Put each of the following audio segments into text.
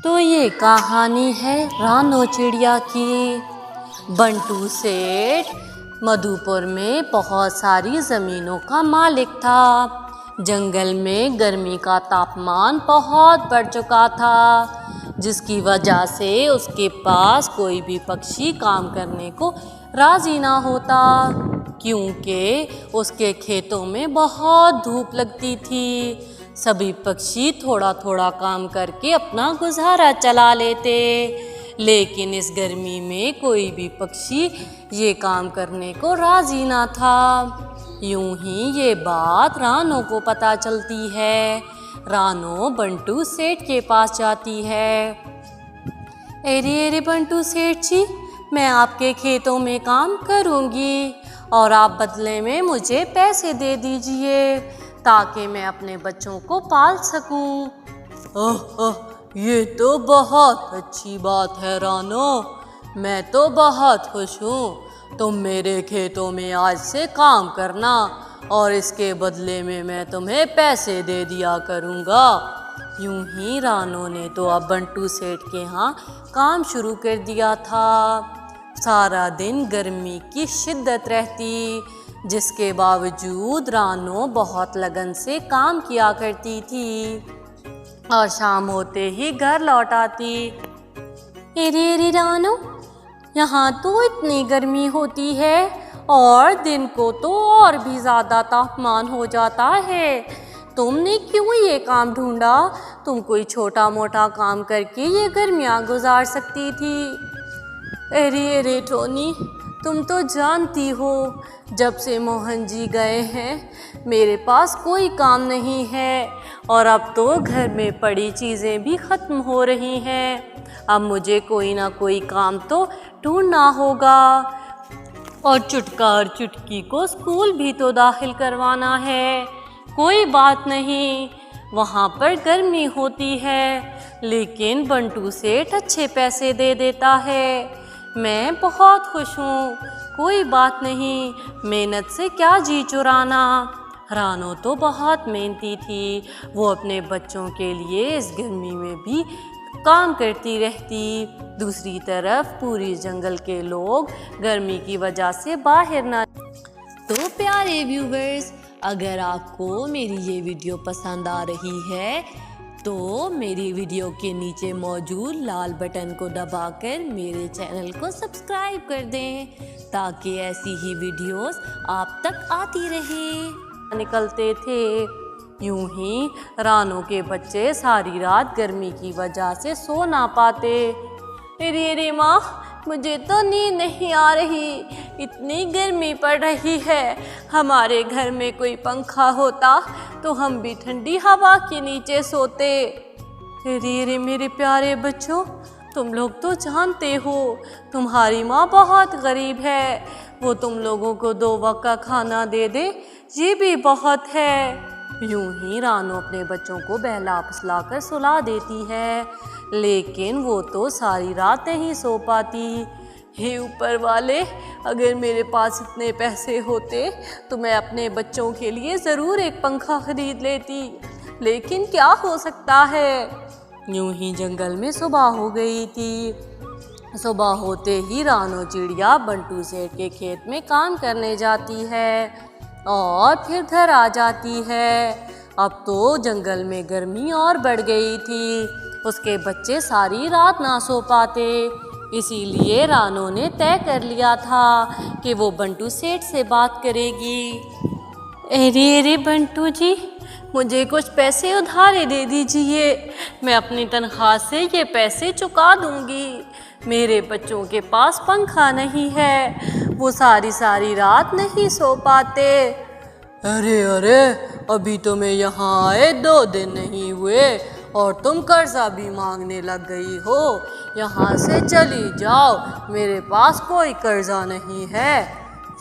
तो ये कहानी है रानो चिड़िया की। बंटू सेठ मधुपुर में बहुत सारी ज़मीनों का मालिक था। जंगल में गर्मी का तापमान बहुत बढ़ चुका था, जिसकी वजह से उसके पास कोई भी पक्षी काम करने को राज़ी ना होता, क्योंकि उसके खेतों में बहुत धूप लगती थी। सभी पक्षी थोड़ा थोड़ा काम करके अपना गुजारा चला लेते, लेकिन इस गर्मी में कोई भी पक्षी ये काम करने को राज़ी ना था। यूं ही ये बात रानो को पता चलती है। रानो बंटू सेठ के पास जाती है। अरे अरे बंटू सेठ जी, मैं आपके खेतों में काम करूँगी और आप बदले में मुझे पैसे दे दीजिए, ताकि मैं अपने बच्चों को पाल सकूं। ये तो बहुत अच्छी बात है रानो, मैं तो बहुत खुश हूँ। तुम मेरे खेतों में आज से काम करना और इसके बदले में मैं तुम्हें पैसे दे दिया करूँगा। यूं ही रानो ने तो अब बंटू सेठ के यहाँ काम शुरू कर दिया था। सारा दिन गर्मी की शिद्दत रहती, जिसके बावजूद रानो बहुत लगन से काम किया करती थी और शाम होते ही घर लौट आती। अरे रानो, यहाँ तो इतनी गर्मी होती है और दिन को तो और भी ज़्यादा तापमान हो जाता है। तुमने क्यों ये काम ढूंढा? तुम कोई छोटा मोटा काम करके ये गर्मियाँ गुजार सकती थी। अरे टोनी, तुम तो जानती हो, जब से मोहन जी गए हैं मेरे पास कोई काम नहीं है और अब तो घर में पड़ी चीज़ें भी ख़त्म हो रही हैं। अब मुझे कोई ना कोई काम तो ढूंढना होगा और चुटका और चुटकी को स्कूल भी तो दाखिल करवाना है। कोई बात नहीं, वहाँ पर गर्मी होती है, लेकिन बंटू सेठ अच्छे पैसे दे देता है। मैं बहुत खुश हूँ, कोई बात नहीं, मेहनत से क्या जी चुराना। रानो तो बहुत मेहनती थी, वो अपने बच्चों के लिए इस गर्मी में भी काम करती रहती। दूसरी तरफ पूरी जंगल के लोग गर्मी की वजह से बाहर ना। तो प्यारे व्यूवर्स, अगर आपको मेरी ये वीडियो पसंद आ रही है तो मेरी वीडियो के नीचे मौजूद लाल बटन को दबाकर मेरे चैनल को सब्सक्राइब कर दें, ताकि ऐसी ही वीडियोस आप तक आती रहे। निकलते थे। यूं ही रानो के बच्चे सारी रात गर्मी की वजह से सो ना पाते। अरे माँ, मुझे तो नींद नहीं आ रही, इतनी गर्मी पड़ रही है। हमारे घर में कोई पंखा होता तो हम भी ठंडी हवा के नीचे सोते। अरे मेरे प्यारे बच्चों, तुम लोग तो जानते हो तुम्हारी माँ बहुत गरीब है, वो तुम लोगों को 2 वक्त का खाना दे दे, ये भी बहुत है। यूं ही रानो अपने बच्चों को बहला फुसला कर सुला देती है, लेकिन वो तो सारी रात नहीं सो पाती। हे ऊपर वाले, अगर मेरे पास इतने पैसे होते तो मैं अपने बच्चों के लिए ज़रूर एक पंखा खरीद लेती, लेकिन क्या हो सकता है। यूं ही जंगल में सुबह हो गई थी। सुबह होते ही रानो चिड़िया बंटू सेठ के खेत में काम करने जाती है और फिर घर आ जाती है। अब तो जंगल में गर्मी और बढ़ गई थी, उसके बच्चे सारी रात ना सो पाते। इसीलिए रानो ने तय कर लिया था कि वो बंटू सेठ से बात करेगी। अरे बंटू जी, मुझे कुछ पैसे उधारे दे दीजिए, मैं अपनी तनख्वाह से ये पैसे चुका दूंगी। मेरे बच्चों के पास पंखा नहीं है, वो सारी रात नहीं सो पाते। अरे अभी तो मैं यहाँ आए 2 दिन नहीं हुए और तुम कर्जा भी मांगने लग गई हो। यहाँ से चली जाओ, मेरे पास कोई कर्जा नहीं है।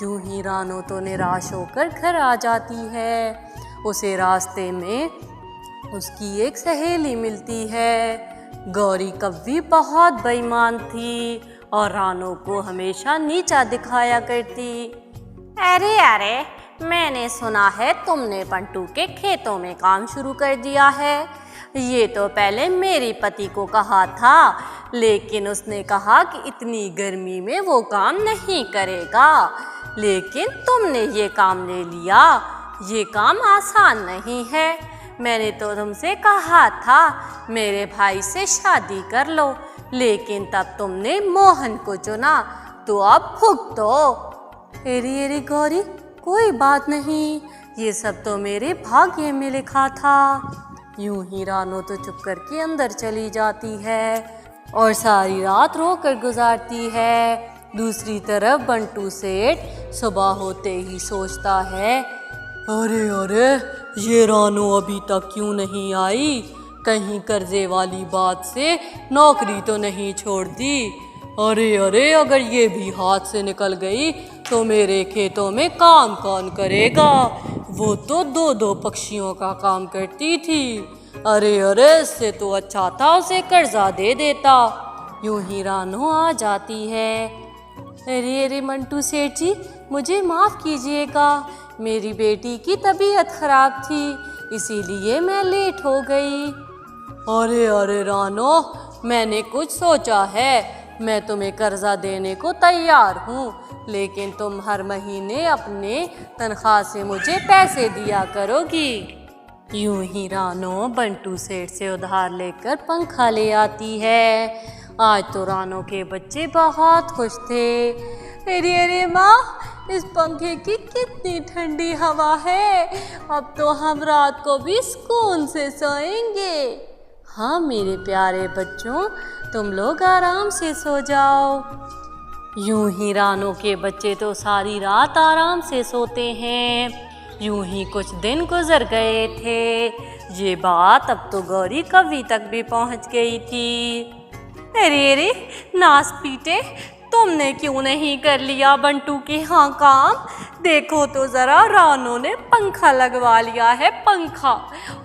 यूं ही रानो तो निराश होकर घर आ जाती है। उसे रास्ते में उसकी एक सहेली मिलती है। गौरी कव्वी बहुत बेईमान थी और रानो को हमेशा नीचा दिखाया करती। अरे मैंने सुना है तुमने बंटू के खेतों में काम शुरू कर दिया है, ये तो पहले मेरे पति को कहा था, लेकिन उसने कहा कि इतनी गर्मी में वो काम नहीं करेगा। लेकिन तुमने ये काम ले लिया। ये काम आसान नहीं है। मैंने तो तुमसे कहा था मेरे भाई से शादी कर लो, लेकिन तब तुमने मोहन को चुना, तो अब भुगतो। अरे अरे गौरी, कोई बात नहीं, ये सब तो मेरे भाग्य में लिखा था। यूं ही रानो तो चुप करके अंदर चली जाती है और सारी रात रोकर गुजारती है। दूसरी तरफ बंटू सेठ सुबह होते ही सोचता है, अरे अरे ये रानो अभी तक क्यों नहीं आई? कहीं कर्जे वाली बात से नौकरी तो नहीं छोड़ दी? अरे अरे अगर ये भी हाथ से निकल गई तो मेरे खेतों में काम कौन करेगा? वो तो दो दो पक्षियों का काम करती थी। अरे अरे इससे तो अच्छा था उसे कर्जा दे देता। यूं ही रानो आ जाती है। अरे अरे मंटू सेठ जी, मुझे माफ़ कीजिएगा, मेरी बेटी की तबीयत खराब थी, इसीलिए मैं लेट हो गई। अरे अरे रानो, मैंने कुछ सोचा है। मैं तुम्हें कर्जा देने को तैयार हूँ, लेकिन तुम हर महीने अपने तनख्वाह से मुझे पैसे दिया करोगी। यूं ही रानो बंटू सेठ से उधार लेकर पंखा ले आती है। आज तो रानो के बच्चे बहुत खुश थे। अरे अरे माँ, इस पंखे की कितनी ठंडी हवा है, अब तो हम रात को भी सुकून से सोएंगे। हाँ मेरे प्यारे बच्चों, तुम लोग आराम से सो जाओ। यूं ही रानो के बच्चे तो सारी रात आराम से सोते हैं। यूं ही कुछ दिन गुजर गए थे। ये बात अब तो गौरी कवि तक भी पहुंच गई थी। अरे अरे नास पीटे, तुमने क्यों नहीं कर लिया बंटू के यहाँ काम? देखो तो ज़रा, रानो ने पंखा लगवा लिया है, पंखा,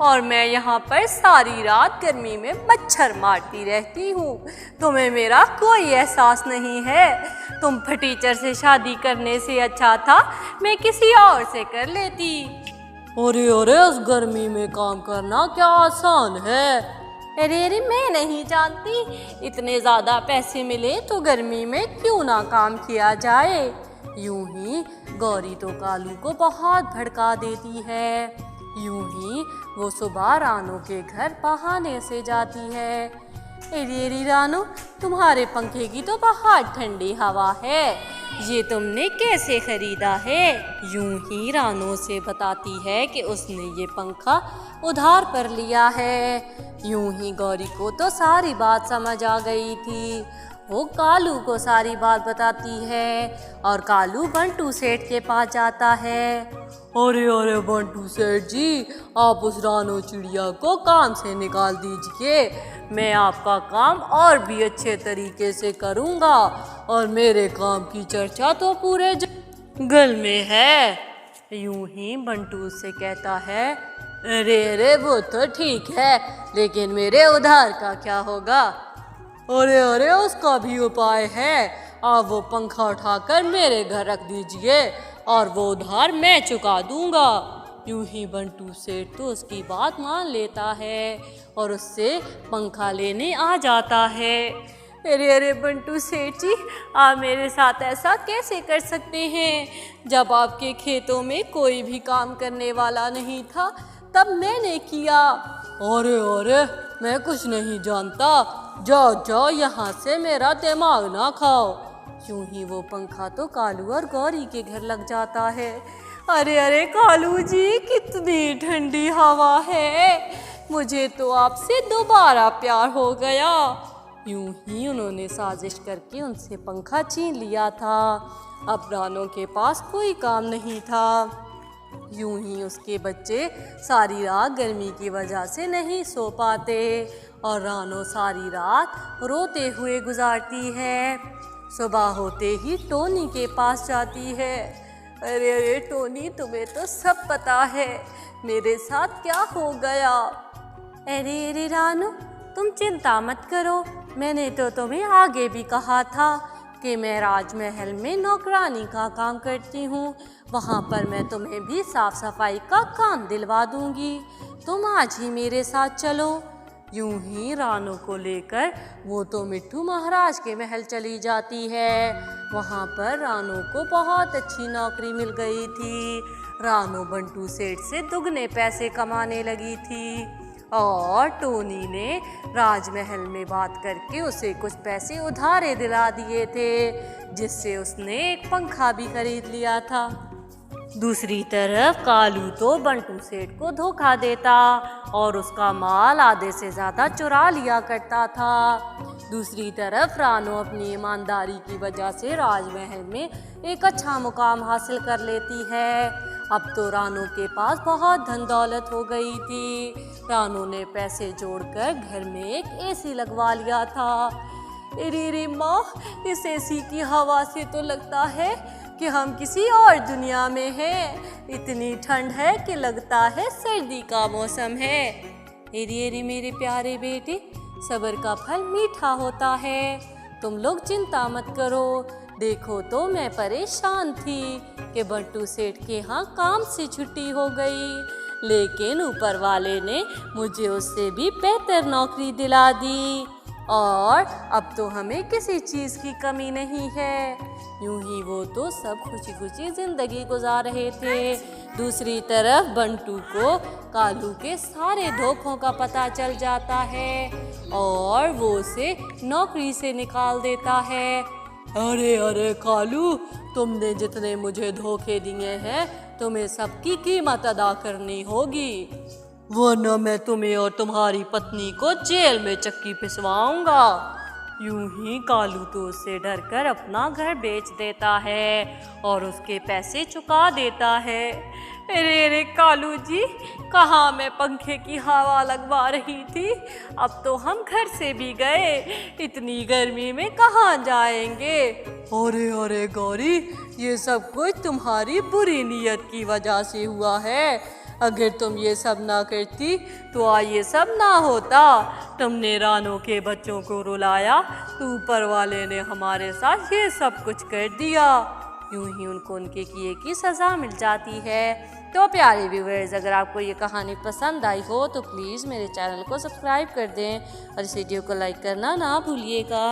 और मैं यहाँ पर सारी रात गर्मी में मच्छर मारती रहती हूँ। तुम्हें मेरा कोई एहसास नहीं है। तुम फटीचर से शादी करने से अच्छा था मैं किसी और से कर लेती। अरे अरे उस गर्मी में काम करना क्या आसान है? अरे अरे मैं नहीं जानती, इतने ज़्यादा पैसे मिले तो गर्मी में क्यों ना काम किया जाए। यूं ही गौरी तो कालू को बहुत भड़का देती है। यूं ही वो सुबह रानो के घर बहाने से जाती है। अरे अरे रानो, तुम्हारे पंखे की तो बहुत ठंडी हवा है, ये तुमने कैसे खरीदा है? यूं ही रानो से बताती है कि उसने ये पंखा उधार पर लिया है। यूं ही गौरी को तो सारी बात समझ आ गई थी। वो कालू को सारी बात बताती है और कालू बंटू सेठ के पास जाता है। अरे अरे बंटू सेठ जी, आप उस रानो चिड़िया को काम से निकाल दीजिए। मैं आपका काम और भी अच्छे तरीके से करूँगा और मेरे काम की चर्चा तो पूरे जंगल में है। यूं ही बंटू से कहता है, अरे अरे वो तो ठीक है, लेकिन मेरे उधार का क्या होगा? अरे अरे उसका भी उपाय है। आप वो पंखा उठाकर मेरे घर रख दीजिए और वो उधार मैं चुका दूंगा। यूं ही बंटू सेठ तो उसकी बात मान लेता है और उससे पंखा लेने आ जाता है। अरे अरे बंटू सेठ जी, आप मेरे साथ ऐसा कैसे कर सकते हैं? जब आपके खेतों में कोई भी काम करने वाला नहीं था तब मैंने किया। अरे अरे मैं कुछ नहीं जानता, जाओ जाओ यहाँ से, मेरा दिमाग ना खाओ। यूं ही वो पंखा तो कालू और गौरी के घर लग जाता है। अरे अरे कालू जी, कितनी ठंडी हवा है, मुझे तो आपसे दोबारा प्यार हो गया। यूं ही उन्होंने साजिश करके उनसे पंखा छीन लिया था। अब रानो के पास कोई काम नहीं था। यूं ही उसके बच्चे सारी रात गर्मी की वजह से नहीं सो पाते और रानो सारी रात रोते हुए गुजारती है। सुबह होते ही टोनी के पास जाती है। अरे अरे टोनी, तुम्हें तो सब पता है मेरे साथ क्या हो गया। अरे अरे रानो, तुम चिंता मत करो, मैंने तो तुम्हें आगे भी कहा था कि मैं राजमहल में नौकरानी का काम करती हूँ, वहाँ पर मैं तुम्हें भी साफ सफाई का काम दिलवा दूँगी। तुम आज ही मेरे साथ चलो। यूं ही रानू को लेकर वो तो मिट्ठू महाराज के महल चली जाती है। वहाँ पर रानू को बहुत अच्छी नौकरी मिल गई थी। रानू बंटू सेठ से दुगने पैसे कमाने लगी थी और टोनी ने राजमहल में बात करके उसे कुछ पैसे उधारे दिला दिए थे, जिससे उसने एक पंखा भी खरीद लिया था। दूसरी तरफ कालू तो बंटू सेठ को धोखा देता और उसका माल आधे से ज़्यादा चुरा लिया करता था। दूसरी तरफ रानू अपनी ईमानदारी की वजह से राजमहल में एक अच्छा मुकाम हासिल कर लेती है। अब तो रानू के पास बहुत धन दौलत हो गई थी। रानू ने पैसे जोड़कर घर में एक एसी लगवा लिया था। अरे माँ, इस एसी की हवा से तो लगता है कि हम किसी और दुनिया में हैं। इतनी ठंड है कि लगता है सर्दी का मौसम है। अरे मेरे प्यारे बेटे, सब्र का फल मीठा होता है। तुम लोग चिंता मत करो। देखो तो मैं परेशान थी कि बंटू सेठ के यहाँ काम से छुट्टी हो गई, लेकिन ऊपर वाले ने मुझे उससे भी बेहतर नौकरी दिला दी और अब तो हमें किसी चीज़ की कमी नहीं है। यूं ही वो तो सब खुशी खुशी जिंदगी गुजार रहे थे। दूसरी तरफ बंटू को कालू के सारे धोखों का पता चल जाता है और वो उसे नौकरी से निकाल देता है। अरे कालू, तुमने जितने मुझे धोखे दिए हैं तुम्हें सबकी कीमत अदा करनी होगी, वरना मैं तुम्हें और तुम्हारी पत्नी को जेल में चक्की पिसवाऊंगा। यूं ही कालू तो उससे डरकर अपना घर बेच देता है और उसके पैसे चुका देता है। अरे कालू जी, कहाँ मैं पंखे की हवा लगवा रही थी, अब तो हम घर से भी गए, इतनी गर्मी में कहाँ जाएंगे। अरे गौरी, ये सब कुछ तुम्हारी बुरी नीयत की वजह से हुआ है। अगर तुम ये सब ना करती तो आज ये सब ना होता। तुमने रानू के बच्चों को रुलाया तो ऊपर वाले ने हमारे साथ ये सब कुछ कर दिया। यूं ही उनको उनके किए की सज़ा मिल जाती है। तो प्यारे व्यूअर्स, अगर आपको ये कहानी पसंद आई हो तो प्लीज़ मेरे चैनल को सब्सक्राइब कर दें और इस वीडियो को लाइक करना ना भूलिएगा।